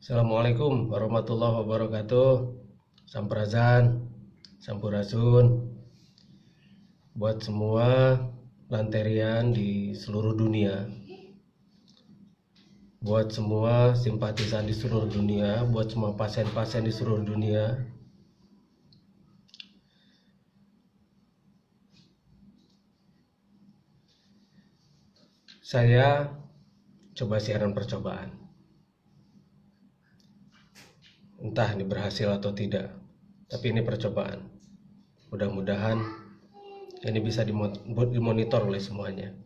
Assalamualaikum warahmatullahi wabarakatuh. Sampurasun, sampurasun buat semua lanterian di seluruh dunia, buat semua simpatisan di seluruh dunia, buat semua pasien-pasien di seluruh dunia. Saya coba siaran percobaan. Entah ini berhasil atau tidak, tapi ini percobaan. Mudah-mudahan ini bisa dimonitor oleh semuanya.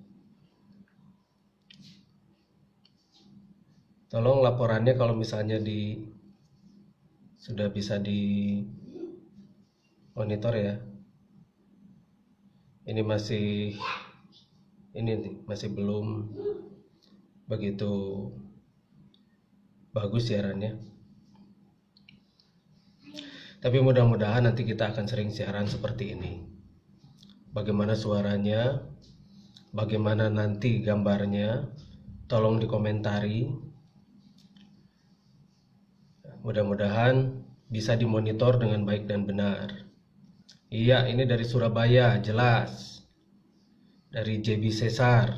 Tolong laporannya kalau misalnya sudah bisa di monitor ya. Ini masih belum begitu bagus siarannya. Tapi mudah-mudahan nanti kita akan sering siaran seperti ini. Bagaimana suaranya, bagaimana nanti gambarnya, tolong dikomentari. Mudah-mudahan bisa dimonitor dengan baik dan benar. Iya, ini dari Surabaya, jelas. Dari JB Cesar.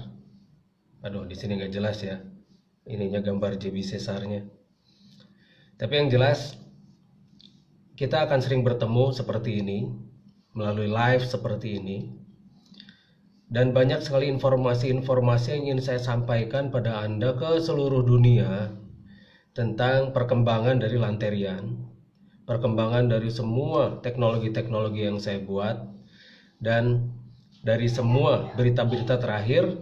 Aduh, di sini nggak jelas ya. Ininya gambar JB Cesarnya. Tapi yang jelas, kita akan sering bertemu seperti ini, melalui live seperti ini. Dan banyak sekali informasi-informasi yang ingin saya sampaikan pada Anda ke seluruh dunia tentang perkembangan dari Lanterian, perkembangan dari semua teknologi-teknologi yang saya buat, dan dari semua berita-berita terakhir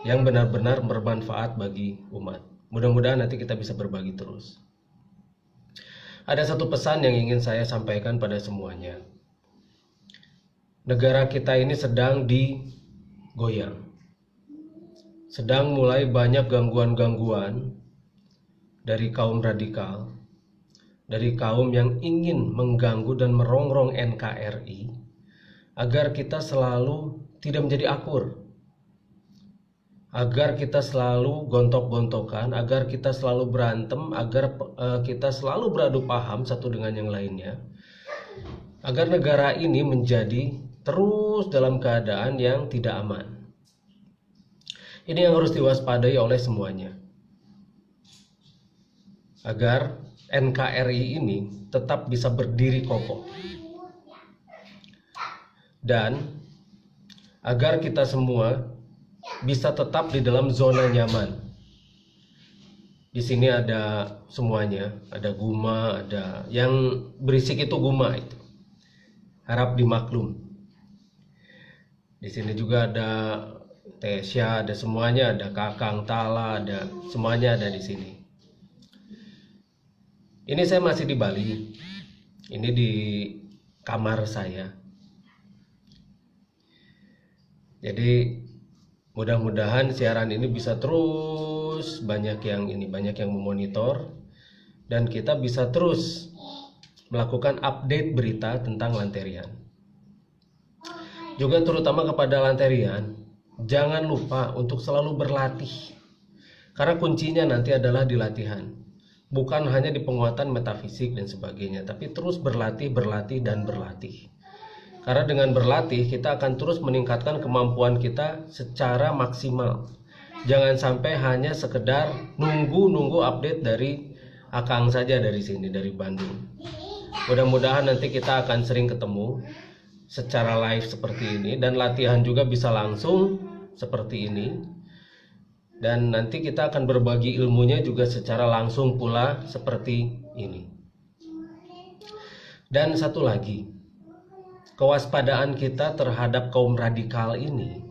yang benar-benar bermanfaat bagi umat. Mudah-mudahan nanti kita bisa berbagi terus. Ada satu pesan yang ingin saya sampaikan pada semuanya. Negara kita ini sedang digoyang. Sedang mulai banyak gangguan-gangguan dari kaum radikal, dari kaum yang ingin mengganggu dan merongrong NKRI, agar kita selalu tidak menjadi akur, agar kita selalu gontok-gontokan, agar kita selalu berantem, agar kita selalu beradu paham satu dengan yang lainnya, agar negara ini menjadi terus dalam keadaan yang tidak aman. Ini yang harus diwaspadai oleh semuanya, agar NKRI ini tetap bisa berdiri kokoh, dan agar kita semua bisa tetap di dalam zona nyaman. Di sini ada semuanya, ada Guma, ada yang berisik itu Guma itu. Harap dimaklum. Di sini juga ada Tesya, ada semuanya, ada Kakang Tala, ada semuanya ada di sini. Ini saya masih di Bali. Ini di kamar saya. Jadi mudah-mudahan siaran ini bisa terus banyak yang memonitor, dan kita bisa terus melakukan update berita tentang Lanterian. Juga terutama kepada Lanterian, jangan lupa untuk selalu berlatih. Karena kuncinya nanti adalah di latihan. Bukan hanya di penguatan metafisik dan sebagainya, tapi terus berlatih dan berlatih. Karena dengan berlatih kita akan terus meningkatkan kemampuan kita secara maksimal. Jangan sampai hanya sekedar nunggu update dari Akang saja dari sini, dari Bandung. Mudah-mudahan nanti kita akan sering ketemu secara live seperti ini, dan latihan juga bisa langsung seperti ini. Dan nanti kita akan berbagi ilmunya juga secara langsung pula seperti ini. Dan satu lagi, kewaspadaan kita terhadap kaum radikal ini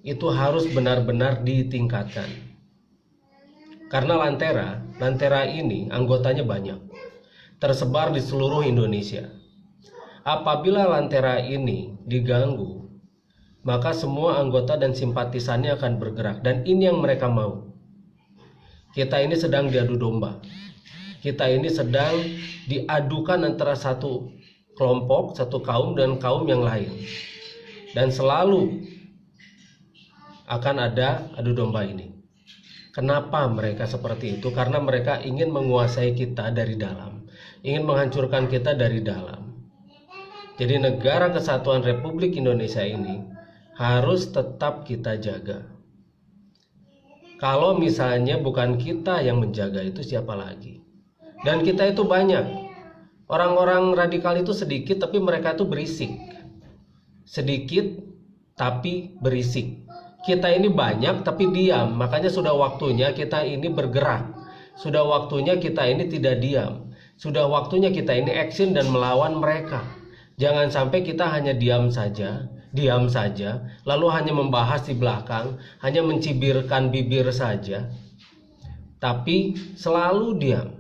itu harus benar-benar ditingkatkan. Karena Lantera ini anggotanya banyak, tersebar di seluruh Indonesia. Apabila Lantera ini diganggu, maka semua anggota dan simpatisannya akan bergerak, dan ini yang mereka mau. Kita ini sedang diadu domba. Kita ini sedang diadukan antara satu kelompok, satu kaum dan kaum yang lain, dan selalu akan ada adu domba ini. Kenapa mereka seperti itu? Karena mereka ingin menguasai kita dari dalam, ingin menghancurkan kita dari dalam. Jadi negara kesatuan Republik Indonesia ini harus tetap kita jaga. Kalau misalnya bukan kita yang menjaga, itu siapa lagi? Dan kita itu banyak. Orang-orang radikal itu sedikit tapi mereka itu berisik. Sedikit tapi berisik. Kita ini banyak tapi diam. Makanya sudah waktunya kita ini bergerak. Sudah waktunya kita ini tidak diam. Sudah waktunya kita ini action dan melawan mereka. Jangan sampai kita hanya diam saja, lalu hanya membahas di belakang, hanya mencibirkan bibir saja, tapi selalu diam.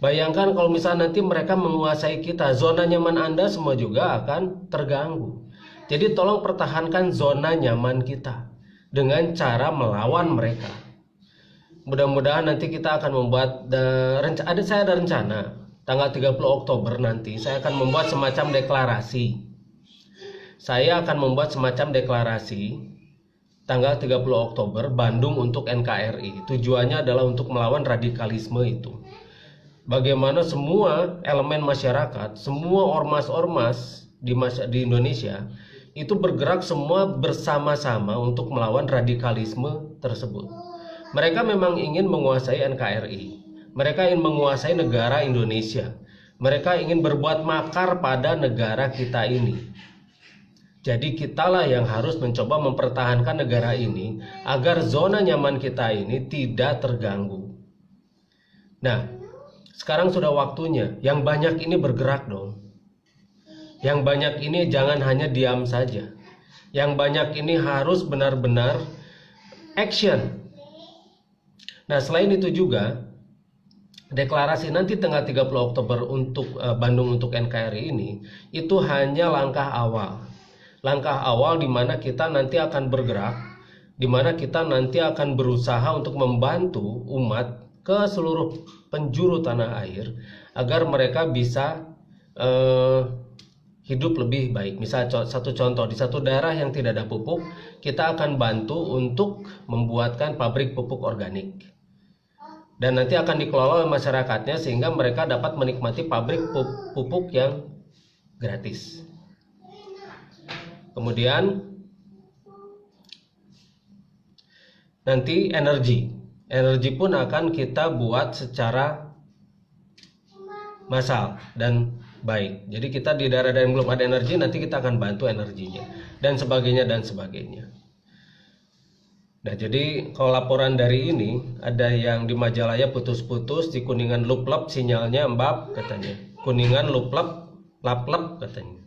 Bayangkan kalau misalnya nanti mereka menguasai kita, zona nyaman Anda semua juga akan terganggu. Jadi tolong pertahankan zona nyaman kita dengan cara melawan mereka. Mudah-mudahan nanti kita akan membuat, saya ada rencana tanggal 30 Oktober nanti saya akan membuat semacam deklarasi. Saya akan membuat semacam deklarasi tanggal 30 Oktober Bandung untuk NKRI. Tujuannya adalah untuk melawan radikalisme itu. Bagaimana semua elemen masyarakat, semua ormas-ormas di Indonesia itu bergerak semua bersama-sama untuk melawan radikalisme tersebut. Mereka memang ingin menguasai NKRI. Mereka ingin menguasai negara Indonesia. Mereka ingin berbuat makar pada negara kita ini. Jadi kitalah yang harus mencoba mempertahankan negara ini agar zona nyaman kita ini tidak terganggu. Nah, sekarang sudah waktunya. Yang banyak ini bergerak dong. Yang banyak ini jangan hanya diam saja. Yang banyak ini harus benar-benar action. Nah, selain itu juga deklarasi nanti tanggal 30 Oktober untuk Bandung untuk NKRI ini itu hanya langkah awal. Langkah awal di mana kita nanti akan bergerak, di mana kita nanti akan berusaha untuk membantu umat ke seluruh penjuru tanah air agar mereka bisa hidup lebih baik. Misal satu contoh, di satu daerah yang tidak ada pupuk, kita akan bantu untuk membuatkan pabrik pupuk organik. Dan nanti akan dikelola oleh masyarakatnya sehingga mereka dapat menikmati pabrik pupuk yang gratis. Kemudian nanti energi pun akan kita buat secara massal dan baik. Jadi kita di daerah-daerah yang belum ada energi, nanti kita akan bantu energinya dan sebagainya dan sebagainya. Nah, jadi kalau laporan dari ini ada yang di Majalaya putus-putus, di Kuningan lup-lep sinyalnya mbak katanya. Kuningan lup-lep, lap-lep katanya.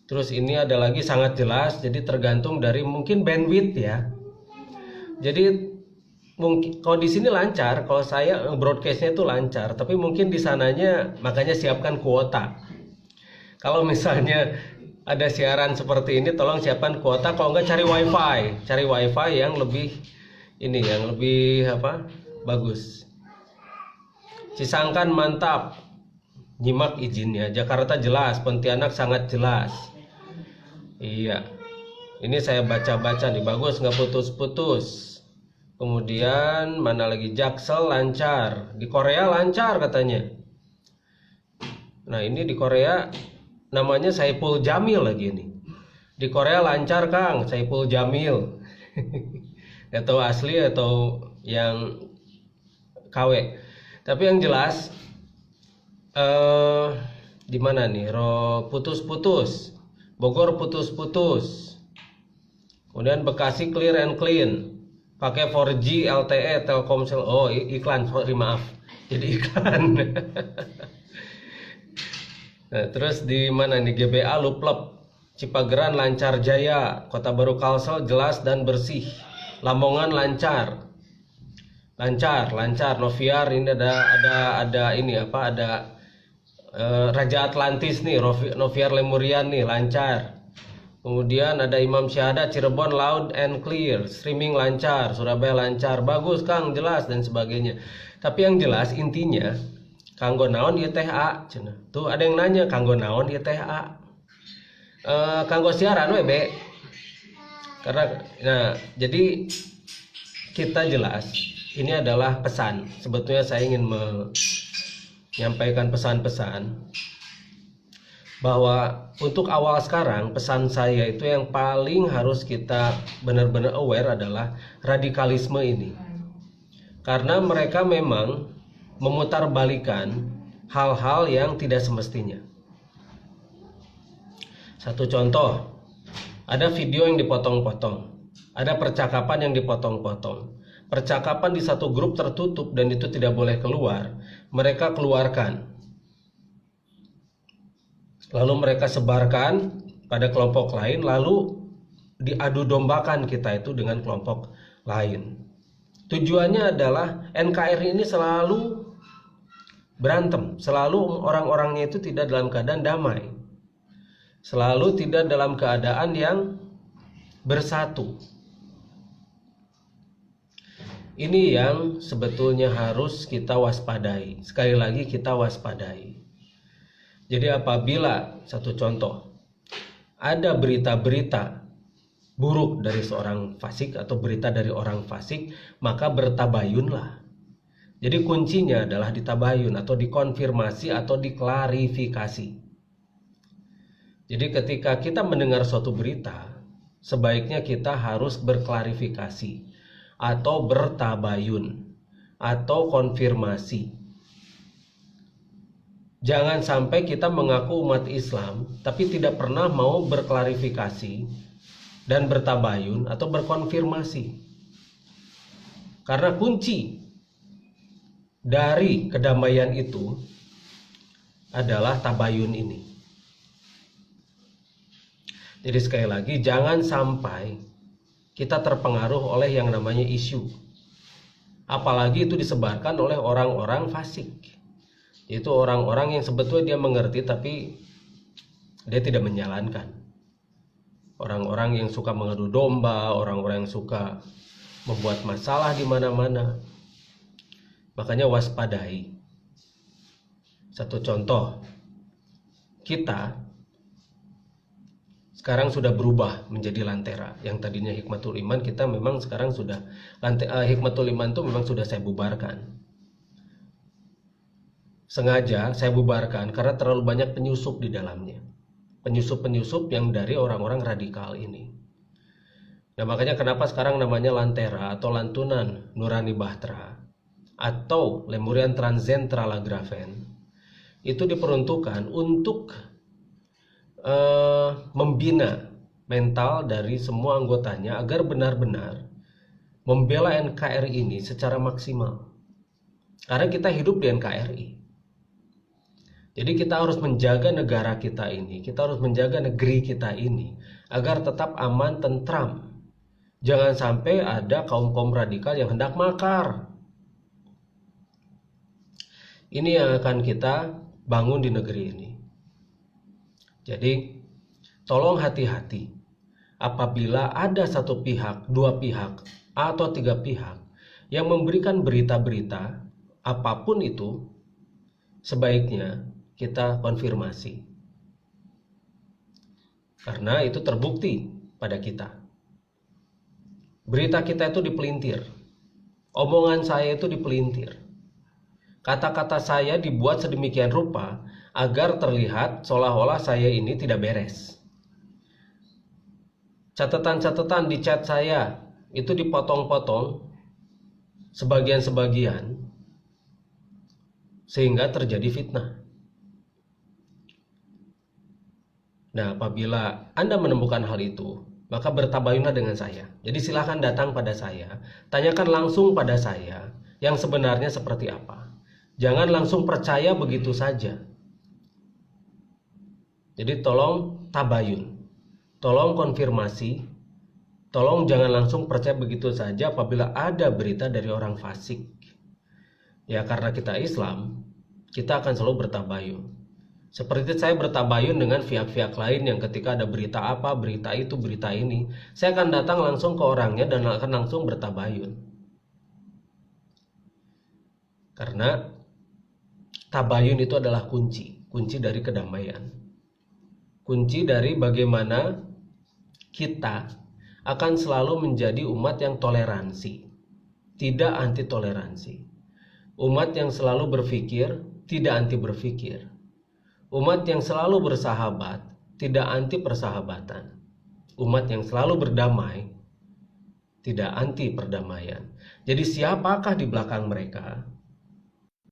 Terus ini ada lagi sangat jelas, jadi tergantung dari mungkin bandwidth ya. Jadi mungkin kalau di sini lancar, kalau saya broadcastnya itu lancar, tapi mungkin di sananya makanya siapkan kuota. Kalau misalnya ada siaran seperti ini, tolong siapkan kuota. Kalau enggak cari wifi yang lebih bagus. Cisangkan mantap, nyimak izinnya. Jakarta jelas, Pontianak sangat jelas. Iya, ini saya baca-baca nih, bagus nggak putus-putus. Kemudian mana lagi, Jaksel lancar, di Korea lancar katanya. Nah ini di Korea namanya Saipul Jamil lagi nih. Di Korea lancar Kang, Saipul Jamil. Atau asli atau yang KW. Tapi yang jelas di mana nih? Putus-putus. Bogor putus-putus. Kemudian Bekasi clear and clean. Pakai 4G LTE Telkomsel. Oh, iklan, sorry maaf. Jadi iklan. Nah, terus di mana nih? GBA lup-lep. Cipageran lancar jaya. Kota Baru Kalsel jelas dan bersih. Lamongan lancar. Lancar. Noviar ini ada Raja Atlantis nih, Noviar Lemurian nih lancar. Kemudian ada Imam Syahadat Cirebon loud and clear, streaming lancar, Surabaya lancar, bagus Kang, jelas dan sebagainya. Tapi yang jelas intinya kanggo naon ieu teh A cenah. Tuh ada yang nanya kanggo naon ieu teh A. Kanggo siaran we Be. Karena nah, jadi kita jelas, ini adalah pesan. Sebetulnya saya ingin menyampaikan pesan-pesan bahwa untuk awal sekarang, pesan saya itu yang paling harus kita benar-benar aware adalah radikalisme ini. Karena mereka memang memutarbalikan hal-hal yang tidak semestinya. Satu contoh, ada video yang dipotong-potong, ada percakapan yang dipotong-potong. Percakapan di satu grup tertutup dan itu tidak boleh keluar, mereka keluarkan. Lalu mereka sebarkan pada kelompok lain, lalu diadu dombakan kita itu dengan kelompok lain. Tujuannya adalah NKRI ini selalu berantem, selalu orang-orangnya itu tidak dalam keadaan damai, selalu tidak dalam keadaan yang bersatu. Ini yang sebetulnya harus kita waspadai. Sekali lagi kita waspadai. Jadi apabila, satu contoh, ada berita-berita buruk dari seorang fasik atau berita dari orang fasik, maka bertabayunlah. Jadi kuncinya adalah ditabayun atau dikonfirmasi atau diklarifikasi. Jadi ketika kita mendengar suatu berita, sebaiknya kita harus berklarifikasi atau bertabayun atau konfirmasi. Jangan sampai kita mengaku umat Islam tapi tidak pernah mau berklarifikasi dan bertabayun atau berkonfirmasi. Karena kunci dari kedamaian itu adalah tabayun ini. Jadi sekali lagi, jangan sampai kita terpengaruh oleh yang namanya isu. Apalagi itu disebarkan oleh orang-orang fasik. Itu orang-orang yang sebetulnya dia mengerti tapi dia tidak menjalankan. Orang-orang yang suka mengadu domba, orang-orang yang suka membuat masalah di mana-mana. Makanya waspadai. Satu contoh, kita sekarang sudah berubah menjadi Lantera. Yang tadinya Hikmatul Iman, kita memang sekarang sudah Hikmatul Iman itu memang sudah saya bubarkan. Sengaja saya bubarkan karena terlalu banyak penyusup di dalamnya. Penyusup-penyusup yang dari orang-orang radikal ini. Nah makanya kenapa sekarang namanya Lantera atau Lantunan Nurani Bahtera atau Lemurian Transzentrala Grafen. Itu diperuntukkan untuk membina mental dari semua anggotanya agar benar-benar membela NKRI ini secara maksimal. Karena kita hidup di NKRI. Jadi kita harus menjaga negara kita ini, kita harus menjaga negeri kita ini agar tetap aman, tentram. Jangan sampai ada kaum-kaum radikal yang hendak makar. Ini yang akan kita bangun di negeri ini. Jadi tolong hati-hati apabila ada satu pihak, dua pihak, atau tiga pihak yang memberikan berita-berita apapun itu, sebaiknya kita konfirmasi. Karena itu terbukti pada kita. Berita kita itu dipelintir. Omongan saya itu dipelintir. Kata-kata saya dibuat sedemikian rupa agar terlihat seolah-olah saya ini tidak beres. Catatan-catatan di chat saya itu dipotong-potong sebagian-sebagian sehingga terjadi fitnah. Nah, apabila Anda menemukan hal itu, maka bertabayunlah dengan saya. Jadi silakan datang pada saya, tanyakan langsung pada saya yang sebenarnya seperti apa. Jangan langsung percaya begitu saja. Jadi tolong tabayun, tolong konfirmasi, tolong jangan langsung percaya begitu saja apabila ada berita dari orang fasik. Ya karena kita Islam, kita akan selalu bertabayun. Seperti saya bertabayun dengan pihak-pihak lain yang ketika ada berita apa, berita itu, berita ini, saya akan datang langsung ke orangnya dan akan langsung bertabayun. Karena tabayun itu adalah kunci dari kedamaian. Kunci dari bagaimana kita akan selalu menjadi umat yang toleransi. tidak anti toleransi. Umat yang selalu berpikir, tidak anti berpikir. Umat yang selalu bersahabat, tidak anti persahabatan. Umat yang selalu berdamai, tidak anti perdamaian. Jadi siapakah di belakang mereka?